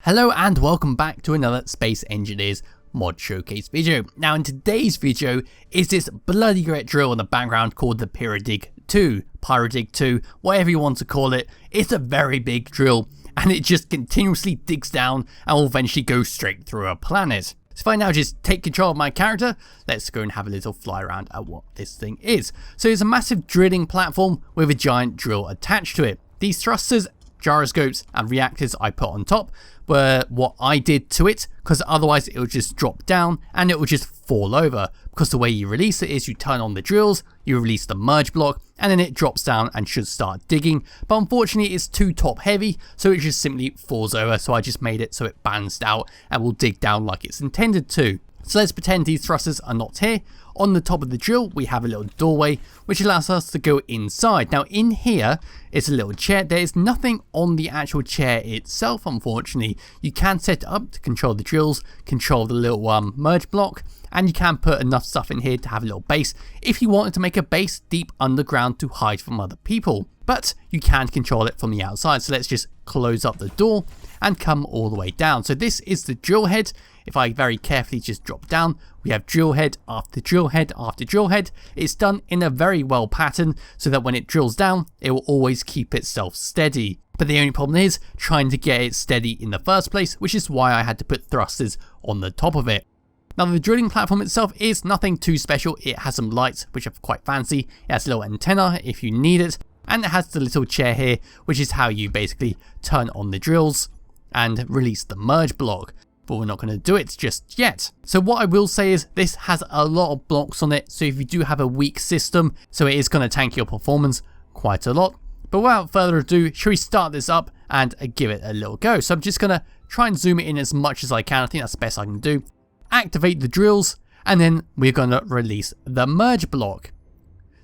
Hello and welcome back to another Space Engineers mod showcase video. Now in today's video is this bloody great drill in the background called the Piradig II, Piradig II, whatever you want to call it. It's a very big drill and it just continuously digs down and will eventually go straight through a planet. So if I now just take control of my character, let's go and have a little fly around at what this thing is. So it's a massive drilling platform with a giant drill attached to it. These thrusters, gyroscopes and reactors I put on top were what I did to it, because otherwise it would just drop down and it would just fall over, because the way you release it is you turn on the drills, you release the merge block, and then it drops down and should start digging. But unfortunately it's too top heavy, so it just simply falls over, so I just made it so it balanced out and will dig down like it's intended to. So let's pretend these thrusters are not here. On the top of the drill we have a little doorway which allows us to go inside. Now in here is a little chair. There is nothing on the actual chair itself, unfortunately. You can set it up to control the drills, control the little merge block, and you can put enough stuff in here to have a little base if you wanted to make a base deep underground to hide from other people. But you can control it from the outside, so let's just close up the door and come all the way down. So this is the drill head. If I very carefully just drop down, we have drill head after drill head after drill head. It's done in a very well pattern so that when it drills down, it will always keep itself steady. But the only problem is trying to get it steady in the first place, which is why I had to put thrusters on the top of it. Now the drilling platform itself is nothing too special. It has some lights which are quite fancy. It has a little antenna if you need it. And it has the little chair here, which is how you basically turn on the drills and release the merge block. But we're not going to do it just yet. So what I will say is this has a lot of blocks on it, so if you do have a weak system, so it is going to tank your performance quite a lot. But without further ado, should we start this up and give it a little go? So I'm just going to try and zoom it in as much as I can. I think that's the best I can do. Activate the drills, and then we're going to release the merge block.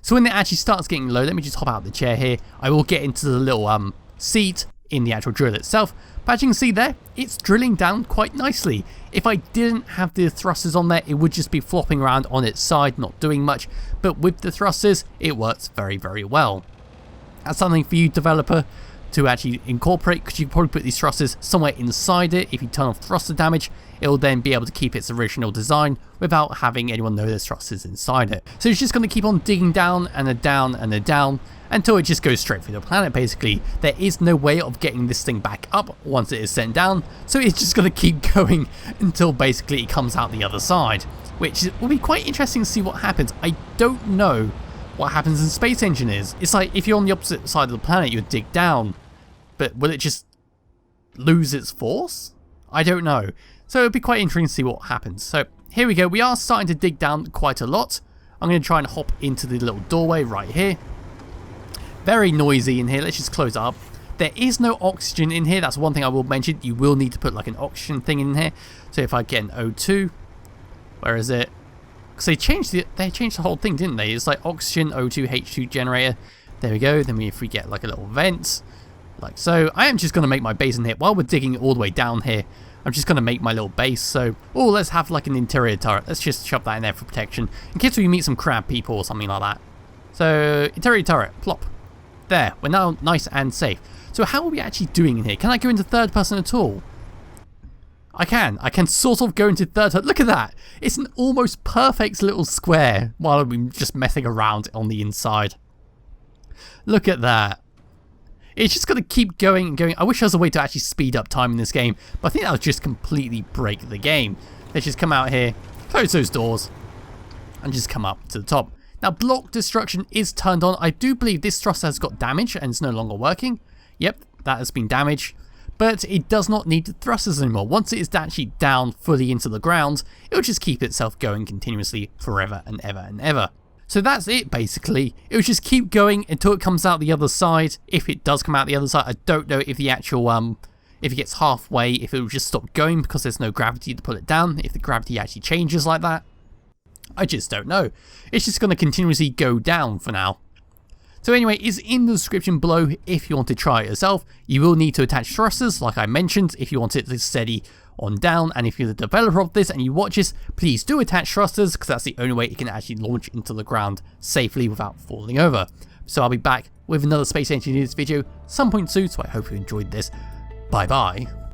So when it actually starts getting low, let me just hop out the chair here. I will get into the little seat in the actual drill itself. But as you can see there, it's drilling down quite nicely. If I didn't have the thrusters on there, it would just be flopping around on its side, not doing much. But with the thrusters, it works very, very well. That's something for you, developer, to actually incorporate, because you can probably put these thrusters somewhere inside it. If you turn off thruster damage, it will then be able to keep its original design without having anyone know there's thrusters inside it. So it's just going to keep on digging down and a down and a down until it just goes straight through the planet. Basically, there is no way of getting this thing back up once it is sent down, so it's just going to keep going until basically it comes out the other side, which will be quite interesting to see what happens. I don't know what happens in Space Engineers. It's like if you're on the opposite side of the planet, you would dig down, but will it just lose its force? I don't know. So it'll be quite interesting to see what happens. So here we go. We are starting to dig down quite a lot. I'm going to try and hop into the little doorway right here. Very noisy in here. Let's just close it up. There is no oxygen in here. That's one thing I will mention. You will need to put like an oxygen thing in here. So if I get an O2, where is it? Because they changed the whole thing, didn't they? It's like oxygen, O2, H2 generator. There we go. Then if we get like a little vent, like so. I am just going to make my base in here while we're digging all the way down here. I'm just going to make my little base. So, oh, let's have like an interior turret. Let's just shove that in there for protection in case we meet some crab people or something like that. So, interior turret, plop. There, we're now nice and safe. So how are we actually doing in here? Can I go into third person at all? I can sort of go into third person. Look at that. It's an almost perfect little square while we're just messing around on the inside. Look at that. It's just going to keep going and going. I wish there was a way to actually speed up time in this game, but I think that would just completely break the game. Let's just come out here, close those doors, and just come up to the top. Now, block destruction is turned on. I do believe this thruster has got damage and it's no longer working. Yep, that has been damaged. But it does not need the thrusters anymore. Once it is actually down fully into the ground, it will just keep itself going continuously forever and ever and ever. So that's it, basically. It will just keep going until it comes out the other side. If it does come out the other side, I don't know if the actual, if it gets halfway, if it will just stop going because there's no gravity to pull it down, if the gravity actually changes like that. I just don't know. It's just going to continuously go down for now. So anyway, it's in the description below if you want to try it yourself. You will need to attach thrusters, like I mentioned, if you want it to steady on down. And if you're the developer of this and you watch this, please do attach thrusters, because that's the only way it can actually launch into the ground safely without falling over. So I'll be back with another Space Engineers video some point soon, so I hope you enjoyed this. Bye bye.